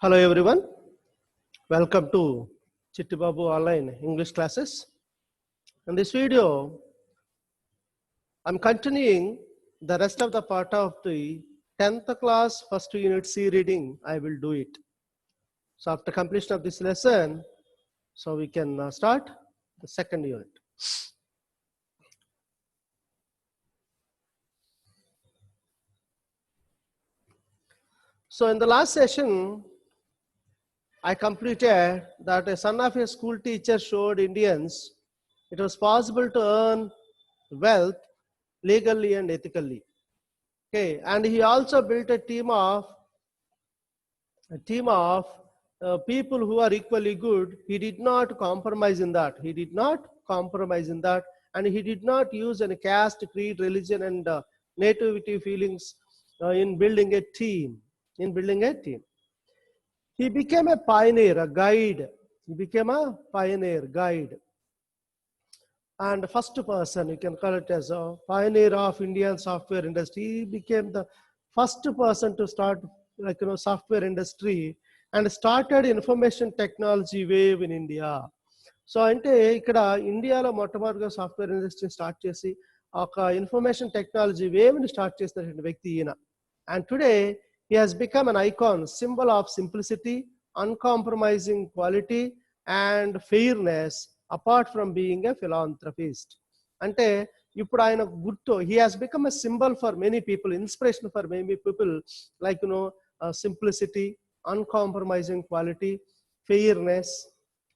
Hello everyone, welcome to Chitti Babu online English classes. In this video, I'm continuing the rest of the part of the 10th class first unit C reading. I will do it. So after completion of this lesson, so we can start the second unit. So in the last session, I completed that a son of a school teacher showed Indians it was possible to earn wealth legally and ethically. Okay, and he also built a team of people who are equally good. He did not compromise in that. He did not compromise in that, and he did not use any caste, creed, religion, and nativity feelings in building a team. He became a pioneer, a guide. He became a pioneer, guide. And first person, you can call it as a pioneer of Indian software industry. He became the first person to start software industry and started information technology wave in India. So ante ikkada India lo mottamodaga software industry start chesi oka information technology wave ni start chesina vyakti ina. And today he has become an icon, symbol of simplicity, uncompromising quality and fairness, apart from being a philanthropist. Ante ఇప్పుడు ఆయన గుర్తు he has become a symbol for many people, inspiration for many people, like simplicity, uncompromising quality, fairness,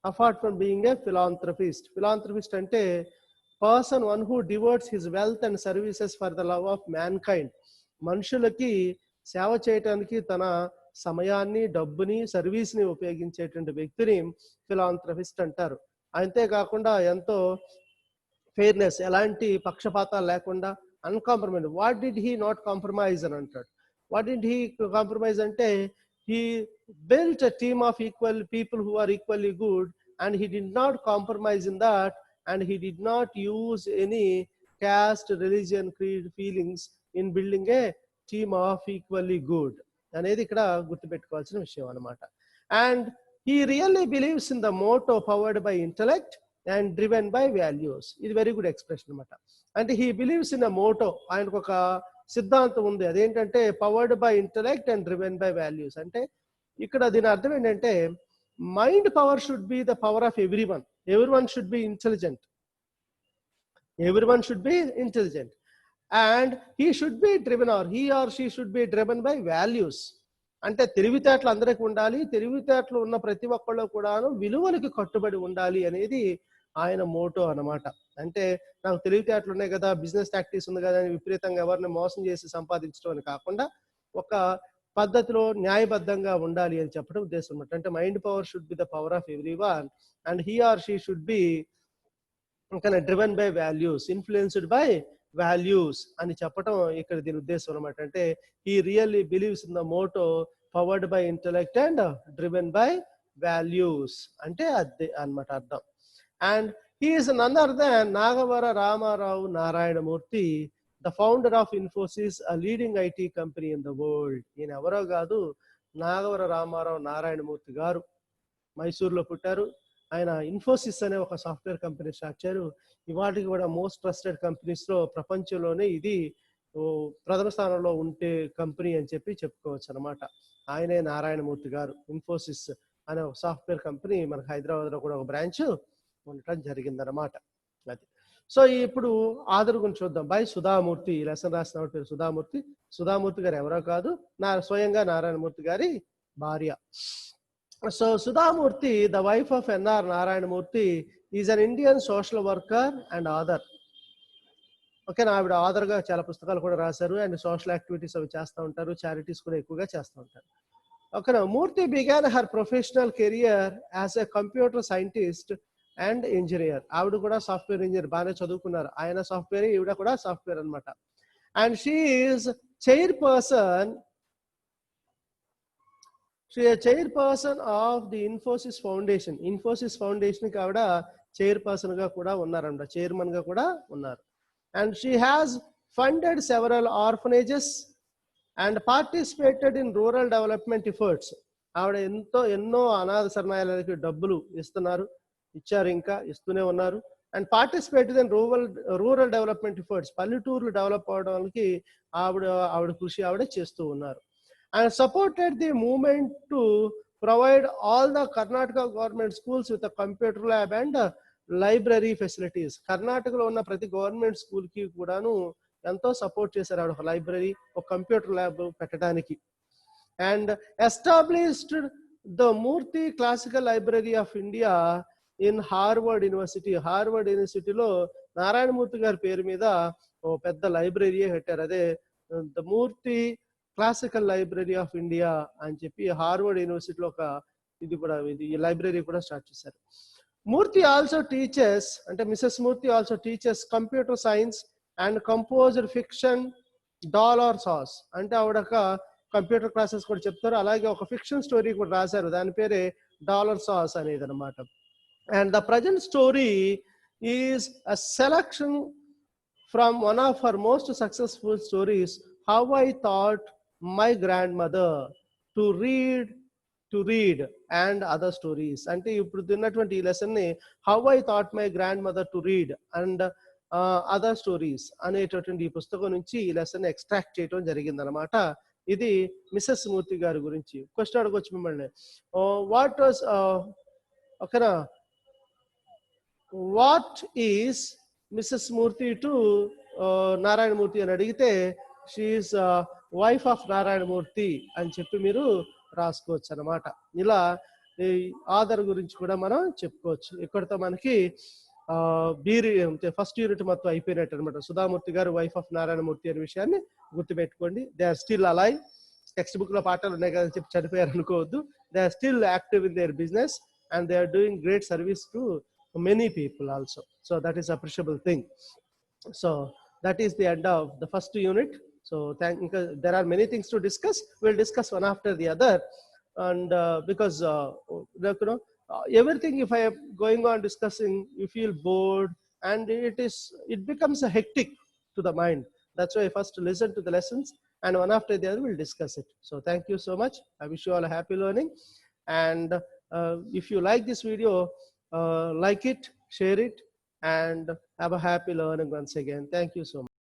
apart from being a philanthropist. Philanthropist ante person one who devotes his wealth and services for the love of mankind. మనుషులకి సేవ చేయడానికి తన సమయాన్ని, డబ్బుని, సర్వీస్ని ఉపయోగించేటువంటి వ్యక్తిని philanthropist అంటారు. అంతేకాకుండా ఎంతో ఫెయిర్నెస్, ఎలాంటి పక్షపాతాలు లేకుండా uncompromise. What did he not compromise అని అంటాడు. వాట్ డిడ్ హీ కాంప్రమైజ్ అంటే he built a team of equal people who are equally good, and he did not compromise in that, and he did not use any caste, religion, creed feelings in building a team of equally good అనేది ఇక్కడ గుర్తుపెట్టుకోవాల్సిన విషయం అన్నమాట. And he really believes in the motto powered by intellect and driven by values. ఇది very good expression అనమాట. అంటే he believes in a motto, ఆయనకు ఒక సిద్ధాంతం ఉంది, అదేంటంటే powered by intellect and driven by values. అంటే ఇక్కడ దీని అర్థం ఏంటంటే mind power should be the power of everyone. Everyone should be intelligent. And he should be driven or he or she should be driven by values. అంటే తెలివితేటలు అందరికీ ఉండాలి, తెలివితేటలు ఉన్న ప్రతి ఒక్కళ్ళు కూడాను విలువలకి కట్టుబడి ఉండాలి అనేది ఆయన మోటో అన్నమాట. అంటే నాకు తెలివితేటలు ఉన్నాయి కదా, బిజినెస్ టాక్టిక్స్ ఉంది కదా అని విపరీతంగా ఎవరిని మోసం చేసి సంపాదించడం అని కాకుండా ఒక పద్ధతిలో న్యాయబద్ధంగా ఉండాలి అని చెప్పడం ఉద్దేశం అనమాట. అంటే mind power should be the power of everyone and he or she should be driven by values, influenced by values అని చెప్పడం ఇక్కడ దీని ఉద్దేశం అనమాట. అంటే he really believes in the motto powered by intellect and driven by values అంటే అదే అన్నమాట అర్థం. And he is none other than Nagavara Ramarao Narayanamurthy, the founder of Infosys, a leading IT company in the world. ఈయన ఎవరో కాదు, నాగవర రామారావు నారాయణమూర్తి గారు. మైసూర్లో పుట్టారు. ఆయన ఇన్ఫోసిస్ అనే ఒక సాఫ్ట్వేర్ కంపెనీ స్టార్ట్ చేశారు. ఇవాటికి కూడా మోస్ట్ ట్రస్టెడ్ కంపెనీస్లో ప్రపంచంలోనే ఇది ప్రథమ స్థానంలో ఉంటే కంపెనీ అని చెప్పుకోవచ్చు అనమాట. ఆయనే నారాయణమూర్తి గారు. ఇన్ఫోసిస్ అనే ఒక సాఫ్ట్వేర్ కంపెనీ మనకు హైదరాబాద్లో కూడా ఒక బ్రాంచ్ ఉండటం జరిగిందన్నమాట. అది. సో ఇప్పుడు ఆధార్ గురించి చూద్దాం. బై సుధామూర్తి. ఈ లెసన్ రాసిన పేరు సుధామూర్తి. సుధామూర్తి గారు ఎవరో కాదు, స్వయంగా నారాయణమూర్తి గారి భార్య. So Sudha Murty, the wife of NR Narayana Murthy, is an Indian social worker and author. ఓకేనా, ఆవిడ ఆథర్గా చాలా పుస్తకాలు కూడా రాశారు అండ్ సోషల్ యాక్టివిటీస్ అవి చేస్తూ ఉంటారు, చారిటీస్ కూడా ఎక్కువగా చేస్తూ ఉంటారు. ఓకేనా. Murthy began her professional career as a computer scientist and engineer. ఆవిడ కూడా సాఫ్ట్వేర్ ఇంజనీర్, బాగానే చదువుకున్నారు. ఆయన సాఫ్ట్వేర్, ఈవిడ కూడా సాఫ్ట్వేర్ అనమాట. And she is chairperson of the Infosys foundation. Infosys foundation కి ఆవిడ చైర్పర్సన్ గా కూడా ఉన్నారంట, చైర్మన్ గా కూడా ఉన్నారు. And she has funded several orphanages and participated in rural development efforts. ఆవిడ ఎన్నో అనాథ శరణాలయాలకి డబ్బులు ఇచ్చారు, ఇంకా ఇస్తూనే ఉన్నారు. And participated in rural development efforts, పల్లెటూర్లు డెవలప్ అవడానికి ఆవిడ కృషి ఆవిడ చేస్తూ ఉన్నారు. And supported the movement to provide all the Karnataka government schools with computer lab and library facilities. కర్ణాటకలో ఉన్న ప్రతి గవర్నమెంట్ స్కూల్ కి కూడాను ఎంతో సపోర్ట్ చేశారు ఆవిడ, ఒక లైబ్రరీ, ఒక కంప్యూటర్ ల్యాబ్ పెట్టడానికి. And established the Murthy classical library of India in Harvard university. Harvard యూనివర్సిటీలో నారాయణమూర్తి గారి పేరు మీద ఓ పెద్ద లైబ్రరీ కట్టారు. అదే the Murthy classical library of India అని చెప్పి హార్వర్డ్ యూనివర్సిటీలో ఈ లైబ్రరీ కూడా స్టార్ట్ చేశారు. మూర్తి ఆల్సో టీచర్స్, అంటే Mrs Murthy also teachers computer science and composed fiction dollar sauce. అంటే ఆవిడ కంప్యూటర్ క్లాసెస్ కూడా చెప్తారు, అలాగే ఒక ఫిక్షన్ స్టోరీ కూడా రాశారు, దాని పేరే డాలర్ సాస్ అనేది అనమాట. And the present story is a selection from one of her most successful stories, how I thought my grand mother to read and other stories. అంటే ఇప్పుడు తిన్నటువంటి ఈ లెసన్ ని how I thought my grand mother to read and other stories అనేటటువంటి ఈ పుస్తకం నుంచి ఈ లెసన్ ఎక్స్ట్రాక్ట్ చేయడం జరిగింది అనమాట. ఇది మిసెస్ మూర్తి గారి గురించి. క్వశ్చన్ అడగొచ్చు మిమ్మల్ని, వాట్ వాస్ ఓకేనా, what is Mrs Murthy to Narayana Murthy అని అడిగితే షీఈస్ వైఫ్ ఆఫ్ నారాయణమూర్తి అని చెప్పి మీరు రాసుకోవచ్చు అనమాట. ఇలా ఈ ఆధార్ గురించి కూడా మనం చెప్పుకోవచ్చు. ఇక్కడతో మనకి ఫస్ట్ యూనిట్ మొత్తం అయిపోయినట్టు అనమాట. సుధామూర్తి గారు వైఫ్ ఆఫ్ నారాయణమూర్తి అనే విషయాన్ని గుర్తుపెట్టుకోండి. They are still alive. Textbook లో పాఠాలు ఉన్నాయి కదా చెప్పి చనిపోయారు అనుకోవద్దు. They are still active in their business and they are doing great service to many people also. So that is appreciable thing. So that is the end of the first unit. So there are many things to discuss. We'll discuss one after the other. And because everything, if I am going on discussing, you feel bored and it becomes a hectic to the mind. That's why I first listen to the lessons and one after the other we'll discuss it. So thank you so much. I wish you all a happy learning. And if you like this video, like it, share it, and have a happy learning once again. Thank you so much.